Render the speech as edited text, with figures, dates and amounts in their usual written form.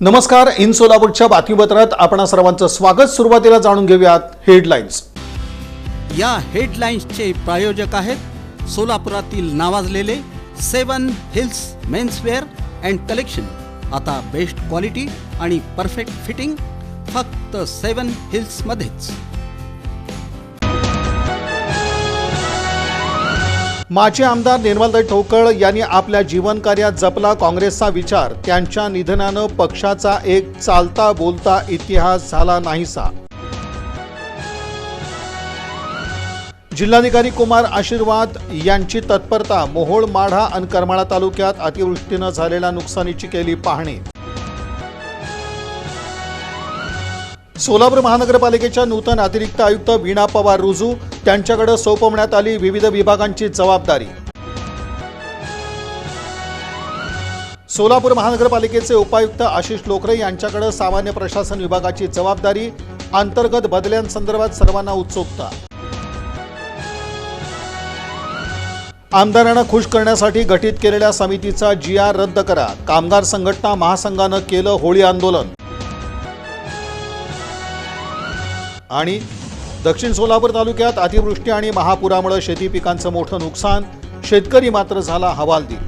नमस्कार. इन सोलापूरच्या बातमीपत्रात आपण सर्वांचं स्वागत. सुरुवातीला जाणून घेऊयात हेडलाईन्स. या हेडलाईन्सचे प्रायोजक आहेत सोलापुरातील नावाजलेले 7 हिल्स मेन्सवेअर अँड कलेक्शन. आता बेस्ट क्वालिटी आणि परफेक्ट फिटिंग फक्त 7 हिल्स मध्येच. माजी आमदार निर्मलताई ठोकळ यांनी आपल्या जीवनकार्यात जपला काँग्रेसचा विचार. त्यांच्या निधनानं पक्षाचा एक चालता बोलता इतिहास झाला नाहीसा. जिल्हाधिकारी कुमार आशीर्वाद यांची तत्परता. मोहोळ, माढा आणि करमाळा तालुक्यात अतिवृष्टीनं झालेल्या नुकसानीची केली पाहणी. सोलापूर महानगरपालिकेच्या नूतन अतिरिक्त आयुक्त वीणा पवार रुजू. त्यांच्याकडे सोपवण्यात आली विविध विभागांची जबाबदारी. सोलापूर महानगरपालिकेचे उपायुक्त आशिष लोकरे यांच्याकडे सामान्य प्रशासन विभागाची जबाबदारी. अंतर्गत बदल्यांसंदर्भात सर्वांना उत्सुकता. आमदारांना खुश करण्यासाठी गठीत केलेल्या समितीचा GR रद्द करा. कामगार संघटना महासंघानं केलं होळी आंदोलन. आणि दक्षिण सोलापूर तालुक्यात अतिवृष्टी आणि महापुरामुळे शेती पिकांचं मोठं नुकसान. शेतकरी मात्र झाला हवालदिल.